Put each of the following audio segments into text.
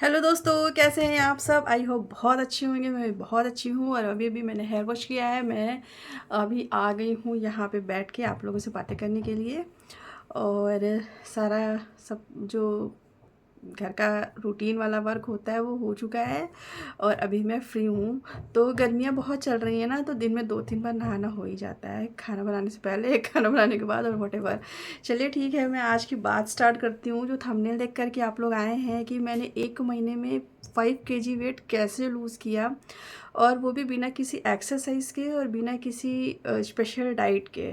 Hello दोस्तों, कैसे हैं आप सब? आई होप बहुत अच्छे होंगे। मैं भी बहुत अच्छी हूँ और अभी मैंने हेयर वॉश किया है। मैं अभी आ गई हूँ यहाँ पे बैठ के आप लोगों से बातें करने के लिए। और सारा सब जो घर का रूटीन वाला वर्क होता है वो हो चुका है और अभी मैं फ्री हूँ। तो गर्मियाँ बहुत चल रही हैं ना, तो दिन में 2-3 बार नहाना हो ही जाता है, खाना बनाने से पहले, खाना बनाने के बाद और व्हाटएवर। चलिए ठीक है, मैं आज की बात स्टार्ट करती हूँ। जो थंबनेल देख कर के आप लोग आए हैं कि मैंने 1 महीने में 5 केजी वेट कैसे लूज़ किया, और वो भी बिना किसी एक्सरसाइज के और बिना किसी स्पेशल डाइट के।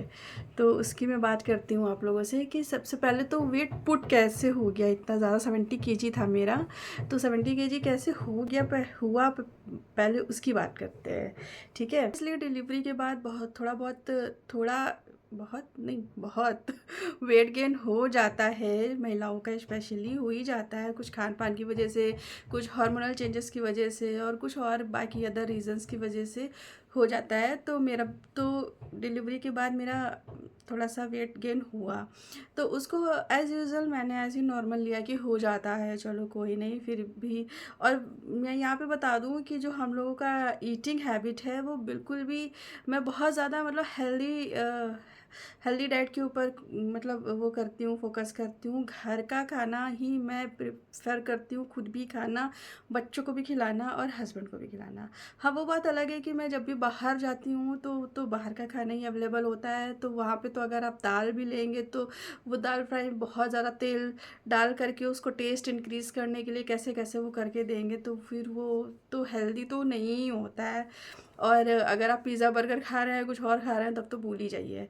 तो उसकी मैं बात करती हूँ आप लोगों से कि सबसे पहले तो वेट पुट कैसे हो गया इतना ज़्यादा। 70 केजी था मेरा, तो 70 केजी कैसे हो गया पहले उसकी बात करते हैं, ठीक है। इसलिए डिलीवरी के बाद बहुत नहीं, बहुत वेट गेन हो जाता है, महिलाओं का स्पेशली हो ही जाता है, कुछ खान पान की वजह से, कुछ हार्मोनल चेंजेस की वजह से और कुछ और बाकी अदर रीजंस की वजह से हो जाता है। तो मेरा तो डिलीवरी के बाद मेरा थोड़ा सा वेट गेन हुआ, तो उसको एज़ यूज़ुअल मैंने ऐसे ही नॉर्मल लिया कि हो जाता है, चलो कोई नहीं फिर भी। और मैं यहाँ पे बता दूँ कि जो हम लोगों का ईटिंग हैबिट है वो बिल्कुल भी, मैं बहुत ज़्यादा मतलब हेल्दी डाइट के ऊपर मतलब वो करती हूँ, फोकस करती हूँ। घर का खाना ही मैं प्रेफर करती हूँ, खुद भी खाना, बच्चों को भी खिलाना और हस्बैंड को भी खिलाना। हाँ, वो बात अलग है कि मैं जब भी बाहर जाती हूँ तो बाहर का खाना ही अवेलेबल होता है, तो वहाँ पे तो अगर आप दाल भी लेंगे तो वो दाल फ्राई बहुत ज़्यादा तेल डाल करके उसको टेस्ट इंक्रीज़ करने के लिए कैसे कैसे वो करके देंगे, तो फिर वो तो हेल्दी तो नहीं होता है। और अगर आप पिज़्ज़ा बर्गर खा रहे हैं, कुछ और खा रहे हैं, तब तो भूल ही जाइए।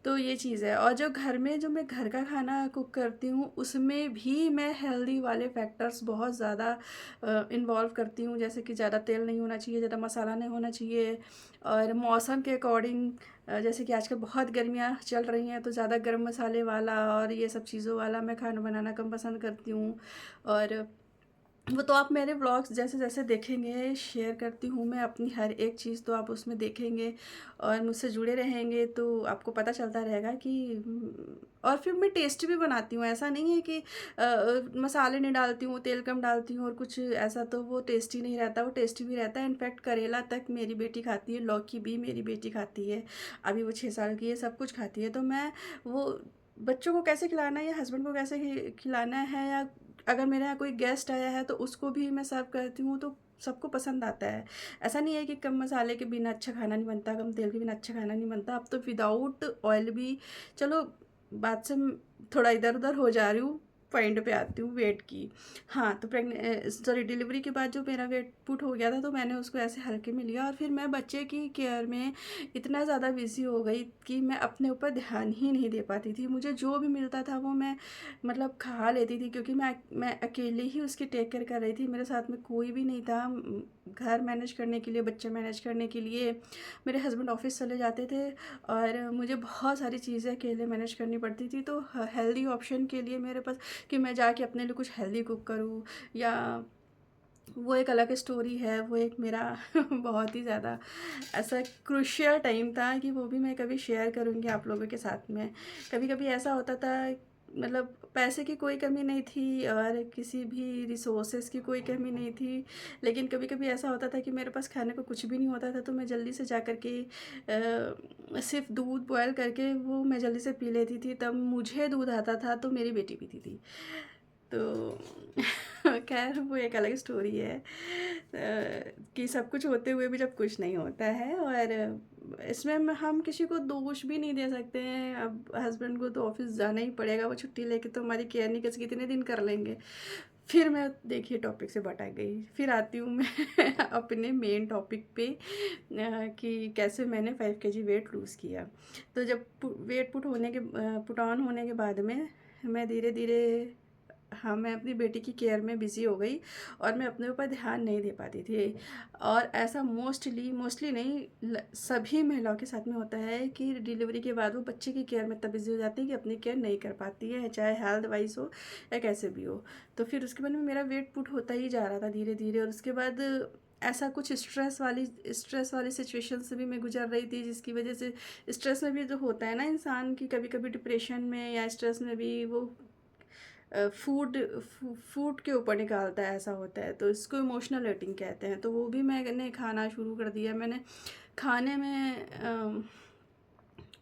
तो ये चीज़ है। और जो घर में जो मैं घर का खाना कुक करती हूँ उसमें भी मैं हेल्दी वाले फैक्टर्स बहुत ज़्यादा इन्वॉल्व करती हूँ, जैसे कि ज़्यादा तेल नहीं होना चाहिए, ज़्यादा मसाला नहीं होना चाहिए, और मौसम के अकॉर्डिंग, जैसे कि आजकल बहुत गर्मियाँ चल रही हैं तो ज़्यादा गर्म मसाले वाला और ये सब चीज़ों वाला मैं खाना बनाना कम पसंद करती हूँ। और वो तो आप मेरे व्लॉग्स जैसे जैसे देखेंगे, शेयर करती हूँ मैं अपनी हर एक चीज़, तो आप उसमें देखेंगे और मुझसे जुड़े रहेंगे तो आपको पता चलता रहेगा कि और फिर मैं टेस्टी भी बनाती हूँ। ऐसा नहीं है कि मसाले नहीं डालती हूँ, तेल कम डालती हूँ और कुछ ऐसा, तो वो टेस्टी नहीं रहता, वो टेस्टी भी रहता है। इनफैक्ट करेला तक मेरी बेटी खाती है, लौकी भी मेरी बेटी खाती है, अभी वो 6 साल की है, सब कुछ खाती है। तो मैं वो बच्चों को कैसे खिलाना है या हस्बैंड को कैसे खिलाना है, या अगर मेरे यहाँ कोई गेस्ट आया है तो उसको भी मैं सर्व करती हूँ, तो सबको पसंद आता है। ऐसा नहीं है कि कम मसाले के बिना अच्छा खाना नहीं बनता, कम तेल के बिना अच्छा खाना नहीं बनता। अब तो विदाउट ऑयल भी, चलो बात से थोड़ा इधर उधर हो जा रही हूँ, पॉइंट पे आती हूँ वेट की। हाँ, तो सॉरी, डिलीवरी के बाद जो मेरा वेट पुट हो गया था तो मैंने उसको ऐसे हल्के में लिया, और फिर मैं बच्चे की केयर में इतना ज़्यादा बिजी हो गई कि मैं अपने ऊपर ध्यान ही नहीं दे पाती थी। मुझे जो भी मिलता था वो मैं मतलब खा लेती थी, क्योंकि मैं अकेले ही उसकी टेक केयर कर रही थी, मेरे साथ में कोई भी नहीं था। घर मैनेज करने के लिए, बच्चे मैनेज करने के लिए मेरे हस्बैंड ऑफिस चले जाते थे और मुझे बहुत सारी चीज़ें अकेले मैनेज करनी पड़ती थी। तो हेल्दी ऑप्शन के लिए मेरे पास कि मैं जाके अपने लिए कुछ हेल्दी कुक करूँ, या वो एक अलग स्टोरी है। वो एक मेरा बहुत ही ज़्यादा ऐसा क्रूशियल टाइम था कि वो भी मैं कभी शेयर करूँगी आप लोगों के साथ में। कभी कभी ऐसा होता था, मतलब पैसे की कोई कमी नहीं थी और किसी भी रिसोर्सेज की कोई कमी नहीं थी, लेकिन कभी कभी ऐसा होता था कि मेरे पास खाने को कुछ भी नहीं होता था, तो मैं जल्दी से जा कर के सिर्फ दूध बॉयल करके वो मैं जल्दी से पी लेती थी। तब मुझे दूध आता था तो मेरी बेटी पीती थी। तो खैर वो एक अलग स्टोरी है, कि सब कुछ होते हुए भी जब कुछ नहीं होता है। और इसमें हम किसी को दोष भी नहीं दे सकते हैं। अब हस्बैंड को तो ऑफिस जाना ही पड़ेगा, वो छुट्टी लेके तो हमारी केयर नहीं कर, कितने दिन कर लेंगे। फिर मैं देखिए टॉपिक से भटक गई, फिर आती हूँ मैं अपने मेन टॉपिक पे, कि कैसे मैंने 5 केजी वेट लूज़ किया। तो जब वेट पुट ऑन होने के बाद में मैं धीरे धीरे, हाँ, मैं अपनी बेटी की केयर में बिज़ी हो गई और मैं अपने ऊपर ध्यान नहीं दे पाती थी। और ऐसा मोस्टली मोस्टली नहीं, सभी महिलाओं के साथ में होता है कि डिलीवरी के बाद वो बच्चे की केयर में इतना बिज़ी हो जाती है कि अपनी केयर नहीं कर पाती है, चाहे हेल्थ वाइज हो या कैसे भी हो। तो फिर उसके बाद में मेरा वेट पुट होता ही जा रहा था धीरे धीरे, और उसके बाद ऐसा कुछ स्ट्रेस वाली सिचुएशन से भी मैं गुजर रही थी, जिसकी वजह से स्ट्रेस में भी जो होता है ना इंसान की, कभी कभी डिप्रेशन में या स्ट्रेस में भी वो फूड के ऊपर निकालता है, ऐसा होता है, तो इसको इमोशनल ईटिंग कहते हैं। तो वो भी मैंने खाना शुरू कर दिया। मैंने खाने में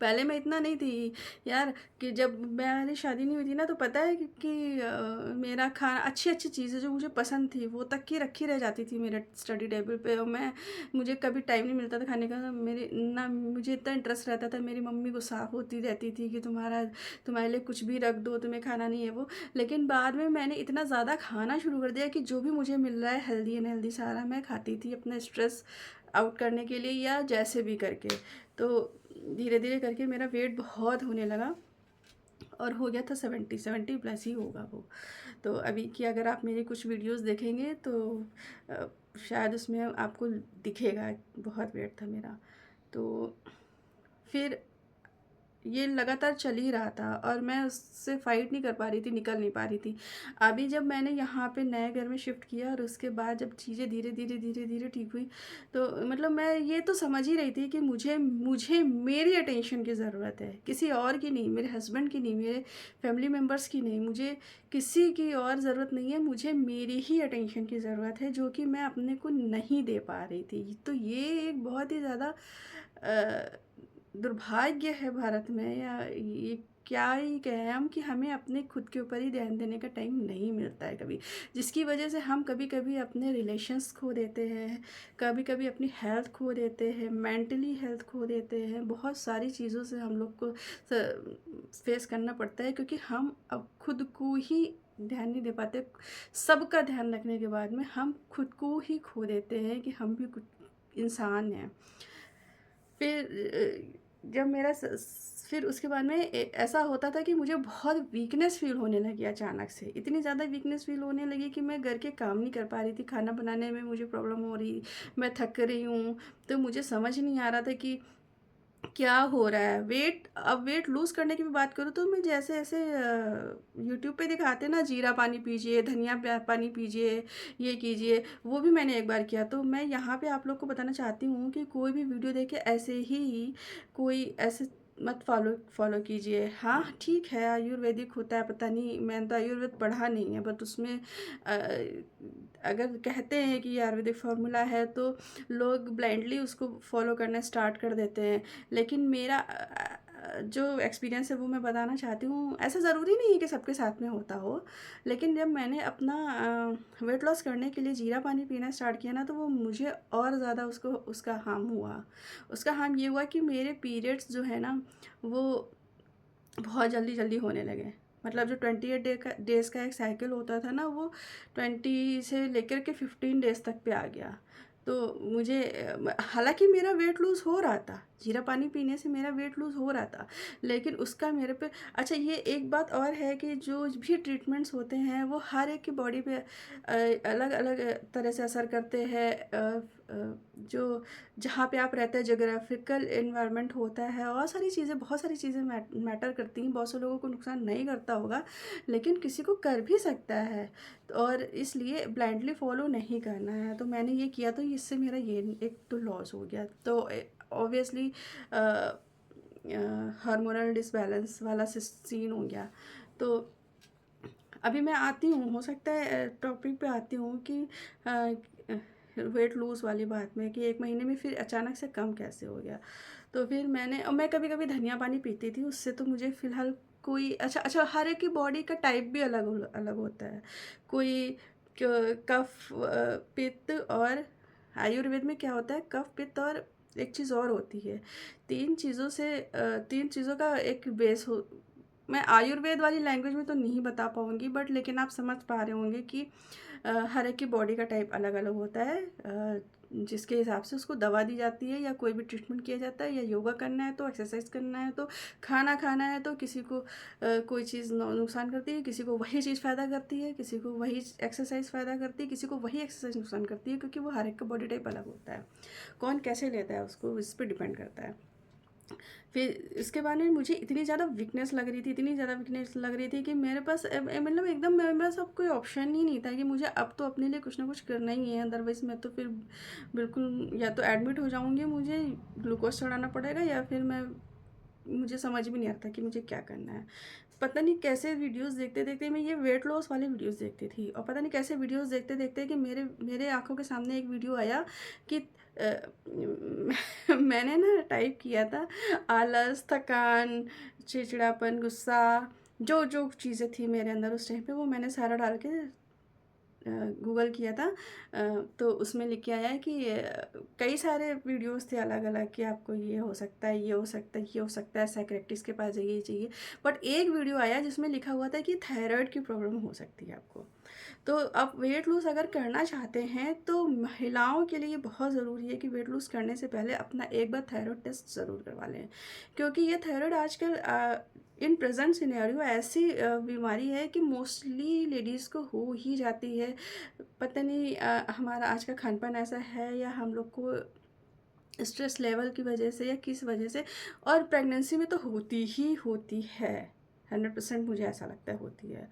पहले मैं इतना नहीं थी यार, कि जब मेरी शादी नहीं हुई थी ना, तो पता है मेरा खाना अच्छी अच्छी चीज़ें जो मुझे पसंद थी वो तक की रखी रह जाती थी मेरे स्टडी टेबल पे, और मुझे कभी टाइम नहीं मिलता था खाने का। मेरे ना मुझे इतना इंटरेस्ट रहता था, मेरी मम्मी गुस्सा होती रहती थी कि तुम्हारे लिए कुछ भी रख दो, तुम्हें खाना नहीं है वो। लेकिन बाद में मैंने इतना ज़्यादा खाना शुरू कर दिया कि जो भी मुझे मिल रहा है हेल्दी एंड हेल्दी सारा मैं खाती थी, अपना स्ट्रेस आउट करने के लिए या जैसे भी करके। तो धीरे धीरे करके मेरा वेट बहुत होने लगा और हो गया था 70 प्लस ही होगा वो। तो अभी की अगर आप मेरी कुछ वीडियोस देखेंगे तो शायद उसमें आपको दिखेगा बहुत वेट था मेरा। तो फिर ये लगातार चल ही रहा था और मैं उससे फाइट नहीं कर पा रही थी, निकल नहीं पा रही थी। अभी जब मैंने यहाँ पे नए घर में शिफ्ट किया और उसके बाद जब चीज़ें धीरे धीरे धीरे धीरे ठीक हुई, तो मतलब मैं ये तो समझ ही रही थी कि मुझे मुझे मेरी अटेंशन की ज़रूरत है, किसी और की नहीं, मेरे हस्बैंड की नहीं, मेरे फैमिली मेम्बर्स की नहीं, मुझे किसी की और ज़रूरत नहीं है, मुझे मेरी ही अटेंशन की ज़रूरत है, जो कि मैं अपने को नहीं दे पा रही थी। तो ये एक बहुत ही ज़्यादा दुर्भाग्य है भारत में, या ये क्या ही कहें हम, कि हमें अपने खुद के ऊपर ही ध्यान देने का टाइम नहीं मिलता है कभी, जिसकी वजह से हम कभी कभी अपने रिलेशंस खो देते हैं, कभी कभी अपनी हेल्थ खो देते हैं, मेंटली हेल्थ खो देते हैं। बहुत सारी चीज़ों से हम लोग को फेस करना पड़ता है, क्योंकि हम अब खुद को ही ध्यान नहीं दे पाते। सबका ध्यान रखने के बाद में हम खुद को ही खो देते हैं कि हम भी कुछ इंसान हैं। जब मेरा फिर उसके बाद में ऐसा होता था कि मुझे बहुत वीकनेस फील होने लगी अचानक से, इतनी ज़्यादा वीकनेस फील होने लगी कि मैं घर के काम नहीं कर पा रही थी, खाना बनाने में मुझे प्रॉब्लम हो रही, मैं थक रही हूँ। तो मुझे समझ नहीं आ रहा था कि क्या हो रहा है। अब वेट लूज़ करने की भी बात करूँ तो मैं जैसे ऐसे यूट्यूब पे दिखाते हैं ना, जीरा पानी पीजिए, धनिया पानी पीजिए, ये कीजिए, वो भी मैंने एक बार किया। तो मैं यहाँ पे आप लोग को बताना चाहती हूँ कि कोई भी वीडियो देखे ऐसे ही कोई ऐसे मत फॉलो कीजिए। हाँ ठीक है, आयुर्वेदिक होता है, पता नहीं, मैंने तो आयुर्वेद पढ़ा नहीं है, बट उसमें अगर कहते हैं कि ये आयुर्वेदिक फार्मूला है तो लोग ब्लाइंडली उसको फॉलो करना स्टार्ट कर देते हैं। लेकिन मेरा जो एक्सपीरियंस है वो मैं बताना चाहती हूँ। ऐसा ज़रूरी नहीं है कि सबके साथ में होता हो, लेकिन जब मैंने अपना वेट लॉस करने के लिए जीरा पानी पीना स्टार्ट किया ना, तो वो मुझे और ज़्यादा उसका हार्म हुआ। उसका हार्म ये हुआ कि मेरे पीरियड्स जो है ना, वो बहुत जल्दी जल्दी होने लगे। मतलब जो 28 डेज़ का एक साइकिल होता था ना, वो 20 से लेकर के 15 डेज़ तक पे आ गया। तो मुझे हालांकि मेरा वेट लूज़ हो रहा था, जीरा पानी पीने से मेरा वेट लूज़ हो रहा था, लेकिन उसका मेरे पे अच्छा, ये एक बात और है कि जो भी ट्रीटमेंट्स होते हैं वो हर एक की बॉडी पे अलग अलग तरह से असर करते हैं। जो जहाँ पे आप रहते हैं, जोग्राफिकल इन्वायरमेंट होता है, और सारी चीज़ें, बहुत सारी चीज़ें मैटर करती हैं। बहुत से लोगों को नुकसान नहीं करता होगा, लेकिन किसी को कर भी सकता है, और इसलिए ब्लाइंडली फॉलो नहीं करना है। तो मैंने ये किया, तो इससे मेरा ये एक तो लॉस हो गया। तो ऑब्वियसली हार्मोनल डिसबैलेंस वाला सीन हो गया। तो अभी मैं आती हूँ, हो सकता है टॉपिक पे आती हूँ कि वेट लूज़ वाली बात में, कि 1 महीने में फिर अचानक से कम कैसे हो गया। तो फिर मैं कभी कभी धनिया पानी पीती थी, उससे तो मुझे फ़िलहाल कोई अच्छा, हर एक की बॉडी का टाइप भी अलग अलग होता है। कोई कफ पित्त, और आयुर्वेद में क्या होता है, कफ पित्त और एक चीज़ और होती है। 3 चीज़ों का एक बेस हो। मैं आयुर्वेद वाली लैंग्वेज में तो नहीं बता पाऊँगी, बट लेकिन आप समझ पा रहे होंगे कि हर एक की बॉडी का टाइप अलग अलग होता है, जिसके हिसाब से उसको दवा दी जाती है, या कोई भी ट्रीटमेंट किया जाता है, या योगा करना है तो, एक्सरसाइज करना है तो, खाना खाना है तो। किसी को कोई चीज़ नुकसान करती है, किसी को वही चीज़ फ़ायदा करती है, किसी को वही एक्सरसाइज फ़ायदा करती है, किसी को वही एक्सरसाइज नुकसान करती है, क्योंकि वो हर एक का बॉडी टाइप अलग होता है। कौन कैसे लेता है उसको, इस पर डिपेंड करता है। फिर इसके बाद में मुझे इतनी ज़्यादा वीकनेस लग रही थी, इतनी ज़्यादा वीकनेस लग रही थी कि मेरे पास मतलब एकदम मेरे पास अब कोई ऑप्शन ही नहीं था, कि मुझे अब तो अपने लिए कुछ ना कुछ करना ही है, अदरवाइज़ मैं तो फिर बिल्कुल या तो एडमिट हो जाऊँगी, मुझे ग्लूकोज चढ़ाना पड़ेगा, या फिर मुझे समझ भी नहीं आता कि मुझे क्या करना है। पता नहीं कैसे वीडियोस देखते देखते मैं ये वेट लॉस वाले वीडियोस देखती थी, और पता नहीं कैसे वीडियोस देखते देखते कि मेरे मेरे आंखों के सामने एक वीडियो आया कि मैंने ना टाइप किया था आलस, थकान, चिड़चिड़ापन, गुस्सा, जो जो चीज़ें थी मेरे अंदर उस टाइम पे वो मैंने सारा डाल के गूगल किया था। तो उसमें लिख के आया है कि कई सारे वीडियोस थे अलग अलग कि आपको ये हो सकता है, ये हो सकता है, ये हो सकता है, साइकियाट्रिस्ट के पास जाइए, चाहिए। बट एक वीडियो आया जिसमें लिखा हुआ था कि थायराइड की प्रॉब्लम हो सकती है आपको। तो आप वेट लूज़ अगर करना चाहते हैं तो महिलाओं के लिए बहुत ज़रूरी है कि वेट लूज़ करने से पहले अपना एक बार थायराइड टेस्ट ज़रूर करवा लें, क्योंकि ये थायराइड आजकल इन प्रेजेंट सिनेरियो ऐसी बीमारी है कि मोस्टली लेडीज़ को हो ही जाती है। पता नहीं हमारा आज का खान पान ऐसा है या हम लोग को स्ट्रेस लेवल की वजह से या किस वजह से, और प्रेगनेंसी में तो होती ही होती है, 100% मुझे ऐसा लगता है होती है।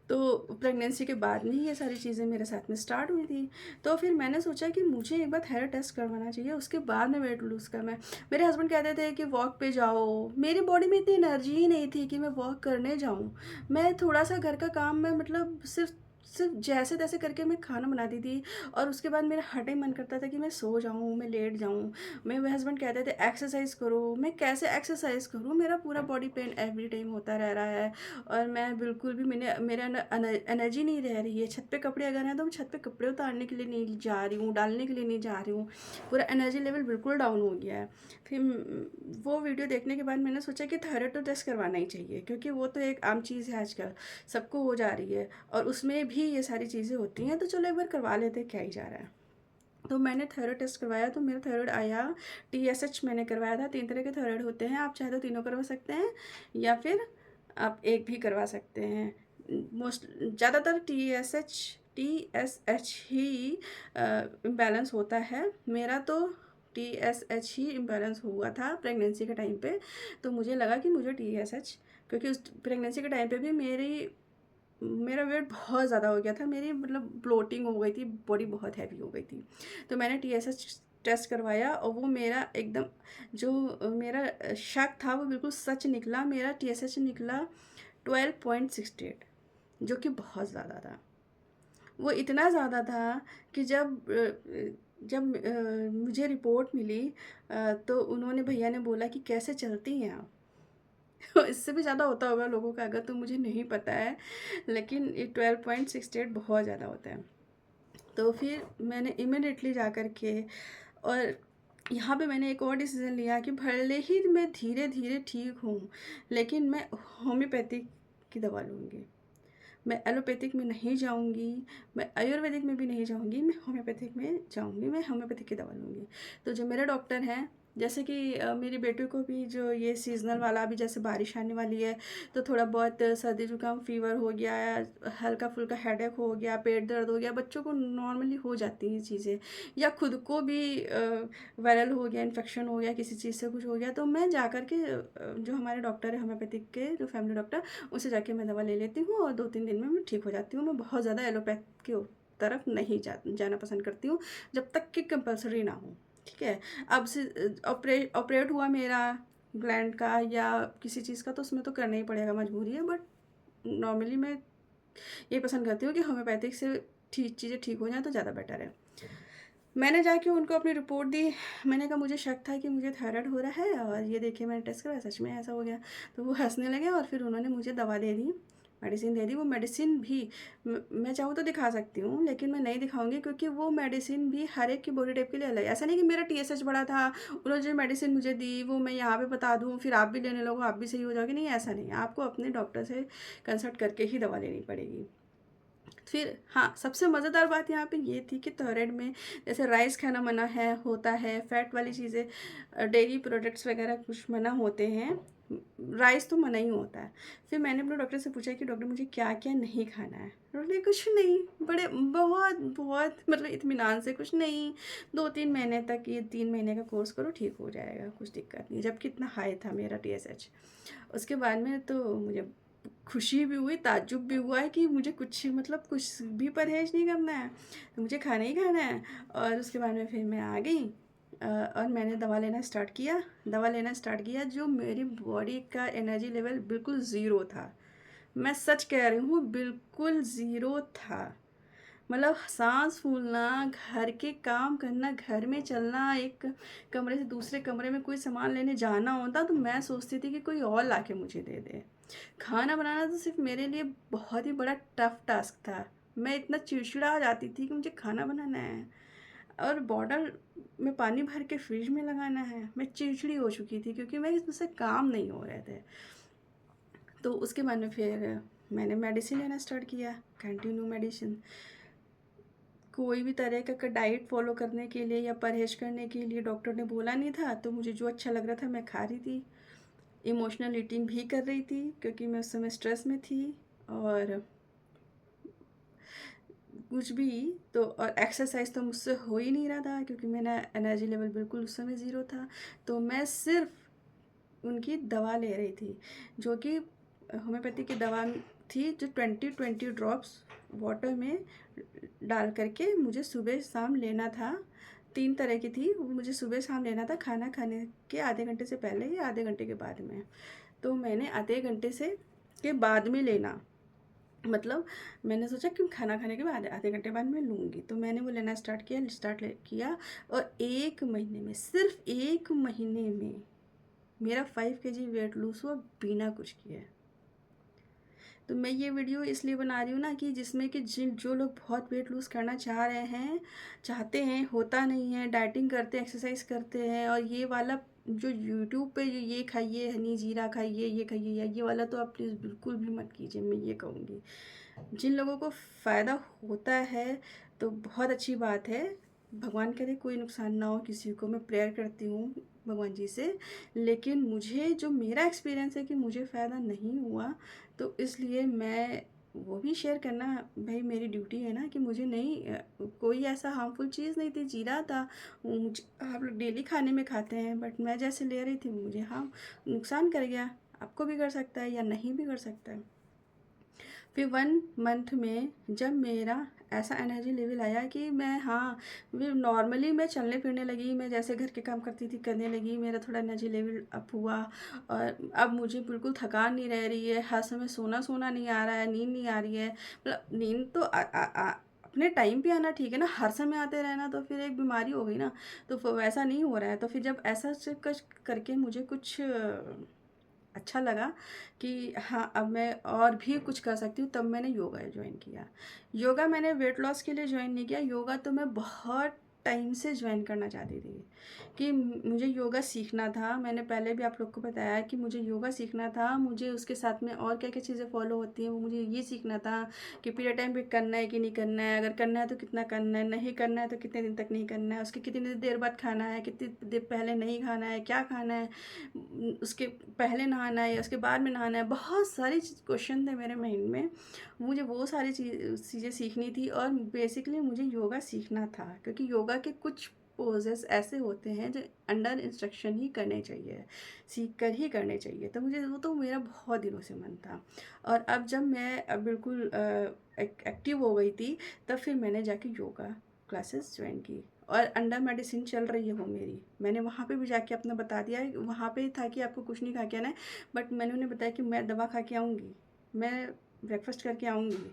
तो प्रेगनेंसी के बाद में ही ये सारी चीज़ें मेरे साथ में स्टार्ट हुई थी। तो फिर मैंने सोचा कि मुझे एक बार थायराइड टेस्ट करवाना चाहिए, उसके बाद में वेट लूज़ करना है। मेरे हस्बैंड कहते थे कि वॉक पे जाओ, मेरी बॉडी में इतनी एनर्जी ही नहीं थी कि मैं वॉक करने जाऊँ। मैं थोड़ा सा घर का काम में मतलब सिर्फ जैसे तैसे करके मैं खाना बनाती थी, और उसके बाद मेरा हटे मन करता था कि मैं सो जाऊँ, मैं लेट जाऊँ। मेरे हस्बैंड कहते थे एक्सरसाइज करो, मैं कैसे एक्सरसाइज करूँ, मेरा पूरा बॉडी पेन एवरी टाइम होता रह रहा है, और मैं बिल्कुल भी मेरे अंदर एनर्जी नहीं रह रही है। छत पे कपड़े अगर हैं तो मैं छत पे कपड़े उतारने के लिए नहीं जा रही हूँ, डालने के लिए नहीं जा रही हूँ, पूरा एनर्जी लेवल बिल्कुल डाउन हो गया है। फिर वो वीडियो देखने के बाद मैंने सोचा कि थायराइड तो टेस्ट करवाना ही चाहिए, क्योंकि वो तो एक आम चीज़ है आजकल, सबको हो जा रही है, और उसमें भी ये सारी चीज़ें होती हैं, तो चलो एक बार करवा लेते, क्या ही जा रहा है। तो मैंने थायराइड टेस्ट करवाया तो मेरा थायराइड आया, TSH मैंने करवाया था। 3 तरह के थायराइड होते हैं, आप चाहे तो तीनों करवा सकते हैं या फिर आप एक भी करवा सकते हैं। मोस्ट ज़्यादातर TSH ही इम्बैलेंस होता है। मेरा तो TSH ही इम्बैलेंस हुआ था प्रेगनेंसी के टाइम पे। तो मुझे लगा कि मुझे TSH, क्योंकि उस प्रेगनेंसी के टाइम पे भी मेरा वेट बहुत ज़्यादा हो गया था, मेरी मतलब ब्लोटिंग हो गई थी, बॉडी बहुत हैवी हो गई थी। तो मैंने TSH टेस्ट करवाया, और वो मेरा एकदम जो मेरा शक था वो बिल्कुल सच निकला। मेरा TSH निकला 12.68, जो कि बहुत ज़्यादा था। वो इतना ज़्यादा था कि जब मुझे रिपोर्ट मिली, तो उन्होंने, भैया ने बोला कि कैसे चलती हैं आप। इससे भी ज़्यादा होता होगा लोगों का, अगर तो मुझे नहीं पता है, लेकिन ये 12.68 बहुत ज़्यादा होता है। तो फिर मैंने इमिडिएटली जा कर के, और यहाँ पे मैंने एक और डिसीज़न लिया कि भले ही मैं धीरे धीरे ठीक हूँ, लेकिन मैं होम्योपैथिक की दवा लूँगी। मैं एलोपैथिक में नहीं जाऊँगी, मैं आयुर्वेदिक में भी नहीं जाऊँगी, मैं होम्योपैथिक में जाऊँगी, मैं होम्योपैथिक की दवा लूँगी। तो जो मेरे डॉक्टर हैं, जैसे कि मेरी बेटी को भी जो ये सीज़नल वाला, अभी जैसे बारिश आने वाली है तो थोड़ा बहुत सर्दी जुकाम फीवर हो गया, हल्का फुल्का हेडेक हो गया, पेट दर्द हो गया, बच्चों को नॉर्मली हो जाती हैं चीज़ें, या खुद को भी वायरल हो गया, इन्फेक्शन हो गया, किसी चीज़ से कुछ हो गया, तो मैं जा कर के जो हमारे डॉक्टर है होम्योपैथिक के, जो फैमिली डॉक्टर, उससे जाके मैं दवा ले लेती हूँ, और 2-3 दिन में मैं ठीक हो जाती हूँ। मैं बहुत ज़्यादा एलोपैथ की तरफ नहीं जाना पसंद करती हूँ, जब तक कि कंपलसरी ना हो। ठीक है, अब से ऑपरेट हुआ मेरा ग्लैंड का या किसी चीज़ का, तो उसमें तो करना ही पड़ेगा, मजबूरी है। बट नॉर्मली मैं ये पसंद करती हूँ कि होम्योपैथिक से ठीक चीज़ें ठीक हो जाएँ तो ज़्यादा बेटर है। मैंने जाके उनको अपनी रिपोर्ट दी। मैंने कहा मुझे शक था कि मुझे थायराइड हो रहा है, और ये देखिए मैंने टेस्ट कराया, सच में ऐसा हो गया। तो वो हंसने लगे, और फिर उन्होंने मुझे दवा दे दी, मेडिसिन दे दी। वो मेडिसिन भी मैं चाहूँ तो दिखा सकती हूँ, लेकिन मैं नहीं दिखाऊंगी, क्योंकि वो मेडिसिन भी हर एक की बॉडी टाइप के लिए अलग है। ऐसा नहीं कि मेरा TSH बढ़ा था, उन्होंने जो मेडिसिन मुझे दी वो मैं यहाँ पे बता दूँ, फिर आप भी लेने लगो, आप भी सही हो जाओगे। नहीं, ऐसा नहीं है, आपको अपने डॉक्टर से कंसल्ट करके ही दवा लेनी पड़ेगी। फिर हाँ, सबसे मज़ेदार बात यहाँ पे ये थी कि थायराइड में जैसे राइस खाना मना है, होता है, फैट वाली चीज़ें, डेयरी प्रोडक्ट्स वगैरह कुछ मना होते हैं, राइस तो मना ही होता है। फिर मैंने अपने डॉक्टर से पूछा कि डॉक्टर मुझे क्या क्या नहीं खाना है। डॉक्टर ने कुछ नहीं, बड़े बहुत बहुत मतलब इत्मीनान से, कुछ नहीं, 2-3 महीने तक, ये 3 महीने का कोर्स करो, ठीक हो जाएगा, कुछ दिक्कत नहीं। जबकि इतना हाई था मेरा TSH। उसके बाद में तो मुझे खुशी भी हुई, ताज्जुब भी हुआ है कि मुझे कुछ मतलब कुछ भी परहेज़ नहीं करना है, तो मुझे खाना ही खाना है। और उसके बाद में फिर मैं आ गई, और मैंने दवा लेना स्टार्ट किया। जो मेरी बॉडी का एनर्जी लेवल बिल्कुल ज़ीरो था, मैं सच कह रही हूँ, बिल्कुल ज़ीरो था। मतलब साँस फूलना, घर के काम करना, घर में चलना, एक कमरे से दूसरे कमरे में कोई सामान लेने जाना होता तो मैं सोचती थी कि कोई और लाके मुझे दे दे। खाना बनाना तो सिर्फ़ मेरे लिए बहुत ही बड़ा टफ़ टास्क था। मैं इतना चिड़चिड़ा जाती थी कि मुझे खाना बनाना है और बॉटल में पानी भर के फ्रिज में लगाना है। मैं चिड़चिड़ी हो चुकी थी क्योंकि मैं मुझसे काम नहीं हो रहे थे। तो उसके बाद में फिर मैंने मेडिसिन लेना स्टार्ट किया, कंटिन्यू मेडिसिन। कोई भी तरह का डाइट फॉलो करने के लिए या परहेज करने के लिए डॉक्टर ने बोला नहीं था, तो मुझे जो अच्छा लग रहा था मैं खा रही थी। इमोशनल ईटिंग भी कर रही थी क्योंकि मैं उस समय स्ट्रेस में थी। और कुछ भी तो, और एक्सरसाइज तो मुझसे हो ही नहीं रहा था क्योंकि मेरा एनर्जी लेवल बिल्कुल उस समय ज़ीरो था। तो मैं सिर्फ उनकी दवा ले रही थी, जो कि होम्योपैथी की दवा थी, जो 20-20 ड्रॉप्स वाटर में डाल करके मुझे सुबह शाम लेना था। 3 तरह की थी, वो मुझे सुबह शाम लेना था, खाना खाने के आधे घंटे से पहले या आधे घंटे के बाद में। तो मैंने आधे घंटे से के बाद में लेना, मतलब मैंने सोचा कि खाना खाने के बाद आधे घंटे बाद मैं लूँगी, तो मैंने वो लेना स्टार्ट किया। और 1 महीने में, सिर्फ 1 महीने में मेरा 5 केजी वेट लूज़ हुआ बिना कुछ किए। तो मैं ये वीडियो इसलिए बना रही हूँ ना कि जिसमें कि जो लोग बहुत वेट लूज़ करना चाहते हैं, होता नहीं है, डाइटिंग करते हैं, एक्सरसाइज करते हैं, और ये वाला जो यूट्यूब पे जो ये खाइए, हनी जीरा खाइए, ये खाइए, या ये वाला तो आप प्लीज़ बिल्कुल भी मत कीजिए, मैं ये कहूँगी। जिन लोगों को फ़ायदा होता है तो बहुत अच्छी बात है, भगवान करे कोई नुकसान ना हो किसी को, मैं प्रेयर करती हूँ भगवान जी से। लेकिन मुझे जो मेरा एक्सपीरियंस है कि मुझे फ़ायदा नहीं हुआ, तो इसलिए मैं वो भी शेयर करना भाई मेरी ड्यूटी है ना, कि मुझे नहीं कोई ऐसा हार्मफुल चीज़ नहीं थी, जीरा था। आप लोग डेली खाने में खाते हैं, बट मैं जैसे ले रही थी मुझे हाँ नुकसान कर गया। आपको भी कर सकता है या नहीं भी कर सकता है। फिर 1 मंथ में जब मेरा ऐसा एनर्जी लेवल आया कि मैं हाँ नॉर्मली मैं चलने फिरने लगी, मैं जैसे घर के काम करती थी करने लगी, मेरा थोड़ा एनर्जी लेवल अप हुआ। और अब मुझे बिल्कुल थकान नहीं रह रही है, हर समय सोना सोना नहीं आ रहा है, नींद नहीं आ रही है। मतलब नींद तो अपने टाइम पे आना ठीक है ना, हर समय आते रहना तो फिर एक बीमारी हो गई ना। तो वैसा नहीं हो रहा है। तो फिर जब ऐसा कुछ करके मुझे कुछ अच्छा लगा कि हाँ अब मैं और भी कुछ कर सकती हूँ, तब मैंने योगा ज्वाइन किया। योगा मैंने वेट लॉस के लिए ज्वाइन नहीं किया, योगा तो मैं बहुत टाइम से ज्वाइन करना चाहती थी कि मुझे योगा सीखना था। मैंने पहले भी आप लोग को बताया कि मुझे योगा सीखना था, मुझे उसके साथ में और क्या क्या चीज़ें फॉलो होती हैं वो मुझे ये सीखना था कि पीरियड टाइम पे करना है कि नहीं करना है, अगर करना है तो कितना करना है, नहीं करना है तो कितने दिन तक नहीं करना है, उसके कितनी देर बाद खाना है, कितनी देर पहले नहीं खाना है, क्या खाना है, उसके पहले नहाना है या उसके बाद में नहाना है। बहुत सारी क्वेश्चन थे मेरे माइंड में, मुझे वो सारी चीज़ें सीखनी थी। और बेसिकली मुझे योगा सीखना था क्योंकि योगा के कुछ पोजेस ऐसे होते हैं जो अंडर इंस्ट्रक्शन ही करने चाहिए, सीख कर ही करने चाहिए। तो मुझे वो तो मेरा बहुत दिनों से मन था। और अब जब मैं बिल्कुल एक्टिव हो गई थी, तब फिर मैंने जाके योगा क्लासेस ज्वाइन की। और अंडर मेडिसिन चल रही है वो मेरी। मैंने वहाँ पे भी जाके अपना बता दिया है, वहाँ पे था कि आपको कुछ नहीं खा के आना है, बट मैंने उन्हें बताया कि मैं दवा खा के आऊँगी, मैं ब्रेकफास्ट करके आऊँगी,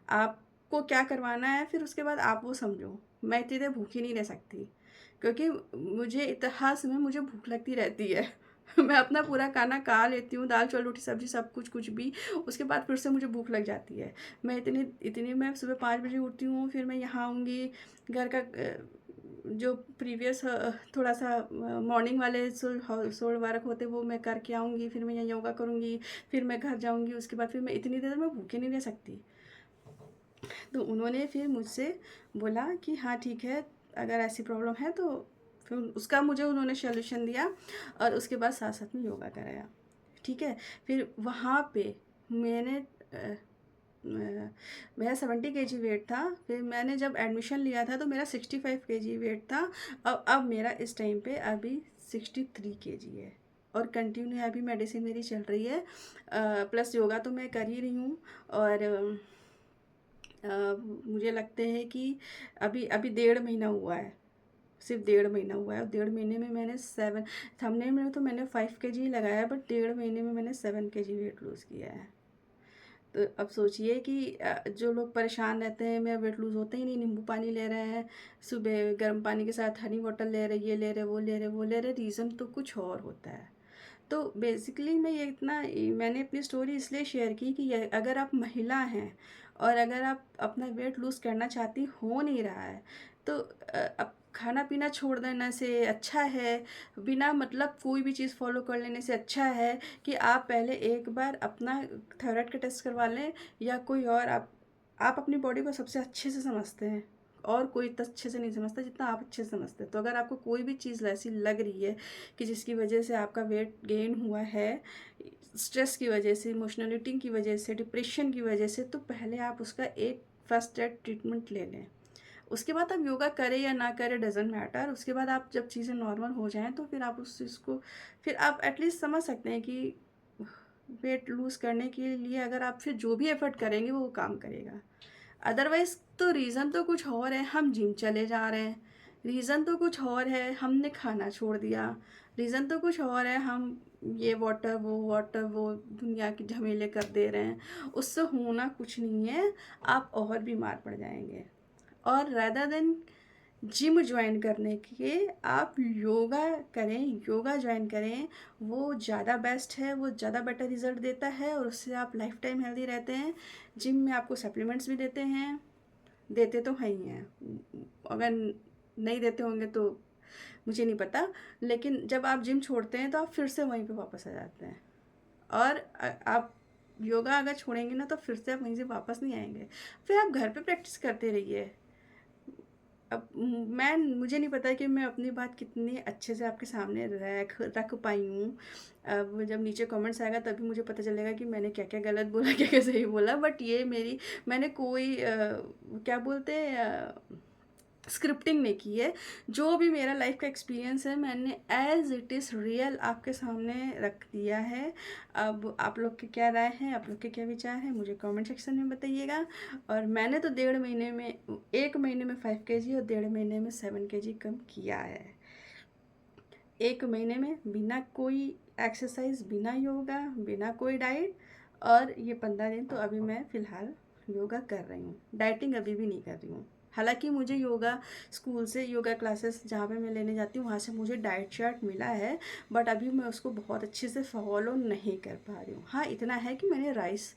आपको क्या करवाना है फिर उसके बाद आप वो समझो। मैं इतनी देर भूखी नहीं रह सकती क्योंकि मुझे इतिहास में मुझे भूख लगती रहती है। मैं अपना पूरा खाना खा लेती हूँ, दाल चावल रोटी सब्जी सब कुछ कुछ भी, उसके बाद फिर से मुझे भूख लग जाती है। मैं इतनी मैं सुबह 5 बजे उठती हूँ, फिर मैं यहाँ आऊँगी, घर का जो प्रीवियस थोड़ा सा मॉर्निंग वाले सोल वर्क होते वो मैं करके आऊँगी, फिर मैं यहाँ योगा करूँगी, फिर मैं घर जाऊँगी, उसके बाद फिर मैं इतनी देर मैं भूखे नहीं रह सकती। तो उन्होंने फिर मुझसे बोला कि हाँ ठीक है, अगर ऐसी प्रॉब्लम है तो फिर उसका मुझे उन्होंने सॉल्यूशन दिया और उसके बाद साथ साथ में योगा कराया। ठीक है, फिर वहाँ पे मैंने मेरा 70 केजी वेट था। फिर मैंने जब एडमिशन लिया था तो मेरा 65 केजी वेट था। अब मेरा इस टाइम पे अभी 63 केजी है और कंटिन्यू अभी मेडिसिन मेरी चल रही है, प्लस योगा तो मैं कर ही रही हूँ। और मुझे लगते हैं कि अभी अभी 1.5 महीना हुआ है, सिर्फ 1.5 महीना हुआ है। और 1.5 महीने में मैंने 7, थंबनेल में तो मैंने 5 केजी लगाया है, बट 1.5 महीने में मैंने 7 केजी वेट लूज़ किया है। तो अब सोचिए कि जो लोग परेशान रहते हैं, मेरा वेट लूज़ होता ही नहीं, नींबू पानी ले रहे हैं, सुबह गर्म पानी के साथ हनी वाटर ले रहे, ये ले रहे, वो ले रहे, वो ले रहे, रीज़न तो कुछ और होता है। तो बेसिकली मैं ये मैंने अपनी स्टोरी इसलिए शेयर की कि अगर आप महिला हैं और अगर आप अपना वेट लूज़ करना चाहती, हो नहीं रहा है, तो अब खाना पीना छोड़ देने से अच्छा है, बिना मतलब कोई भी चीज़ फॉलो कर लेने से अच्छा है कि आप पहले एक बार अपना थायराइड का टेस्ट करवा लें, या कोई और आप अपनी बॉडी को सबसे अच्छे से समझते हैं, और कोई इतना अच्छे से नहीं समझता जितना आप अच्छे से समझते हैं। तो अगर आपको कोई भी चीज़ ऐसी लग रही है कि जिसकी वजह से आपका वेट गेन हुआ है, स्ट्रेस की वजह से, इमोशनल ईटिंग की वजह से, डिप्रेशन की वजह से, तो पहले आप उसका एक फर्स्ट एड ट्रीटमेंट ले लें। उसके बाद आप योगा करें या ना करें, डजेंट मैटर। उसके बाद आप जब चीज़ें नॉर्मल हो जाएं तो फिर आप उस चीज़ को, फिर आप एटलीस्ट समझ सकते हैं कि वेट लूज़ करने के लिए अगर आप फिर जो भी एफर्ट करेंगे वो काम करेगा। अदरवाइज़ तो रीज़न तो कुछ और है, हम जिम चले जा रहे हैं, रीज़न तो कुछ और है, हमने खाना छोड़ दिया, रीज़न तो कुछ और है, हम ये वाटर वो दुनिया की झमेले कर दे रहे हैं। उससे होना कुछ नहीं है, आप और बीमार पड़ जाएंगे। और रादर देन जिम ज्वाइन करने के, आप योगा करें, योगा ज्वाइन करें, वो ज़्यादा बेस्ट है, वो ज़्यादा बेटर रिजल्ट देता है, और उससे आप लाइफ टाइम हेल्दी रहते हैं। जिम में आपको सप्लीमेंट्स भी देते हैं, देते तो हैं ही हैं, अगर नहीं देते होंगे तो मुझे नहीं पता, लेकिन जब आप जिम छोड़ते हैं तो आप फिर से वहीं पे वापस आ जाते हैं। और आप योगा अगर छोड़ेंगे ना तो फिर से आप वहीं से वापस नहीं आएंगे, फिर आप घर पे प्रैक्टिस करते रहिए। अब मुझे नहीं पता कि मैं अपनी बात कितनी अच्छे से आपके सामने रख पाई हूँ। अब जब नीचे कमेंट्स आएगा तभी मुझे पता चलेगा कि मैंने क्या क्या गलत बोला, क्या क्या सही बोला। बट ये मैंने कोई क्या बोलते हैं, स्क्रिप्टिंग नहीं की है। जो भी मेरा लाइफ का एक्सपीरियंस है, मैंने एज इट इज़ रियल आपके सामने रख दिया है। अब आप लोग की क्या राय है, आप लोग के क्या विचार हैं, मुझे कमेंट सेक्शन में बताइएगा। और मैंने तो 1.5 महीने में, 1 महीने में 5 kg और 1.5 महीने में 7 kg कम किया है। 1 महीने में बिना कोई एक्सरसाइज, बिना योगा, बिना कोई डाइट। और ये 15 दिन तो अभी मैं फ़िलहाल योगा कर रही हूँ, डाइटिंग अभी भी नहीं कर रही हूँ। हालांकि मुझे योगा स्कूल से, योगा क्लासेस जहाँ पे मैं लेने जाती हूँ वहाँ से मुझे डाइट चार्ट मिला है, बट अभी मैं उसको बहुत अच्छे से फॉलो नहीं कर पा रही हूँ। हाँ, इतना है कि मैंने राइस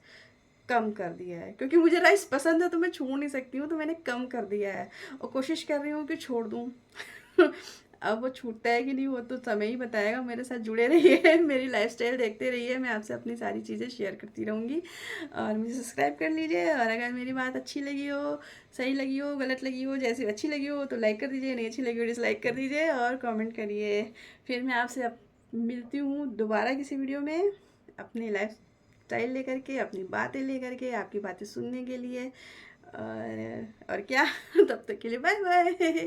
कम कर दिया है, क्योंकि मुझे राइस पसंद है तो मैं छोड़ नहीं सकती हूँ, तो मैंने कम कर दिया है और कोशिश कर रही हूँ कि छोड़ दूँ। अब वो छूटता है कि नहीं वो तो समय ही बताएगा। मेरे साथ जुड़े रहिए, मेरी लाइफस्टाइल देखते रहिए, मैं आपसे अपनी सारी चीज़ें शेयर करती रहूँगी। और मुझे सब्सक्राइब कर लीजिए, और अगर मेरी बात अच्छी लगी हो, सही लगी हो, गलत लगी हो, जैसी अच्छी लगी हो तो लाइक कर दीजिए, नहीं अच्छी लगी हो डिसलाइक कर दीजिए, और कमेंट करिए। फिर मैं आपसे मिलती हूँ दोबारा किसी वीडियो में, अपनी लाइफ स्टाइल लेकर के, अपनी बातें लेकर के, आपकी बातें सुनने के लिए। और क्या तब तक के लिए बाय बाय।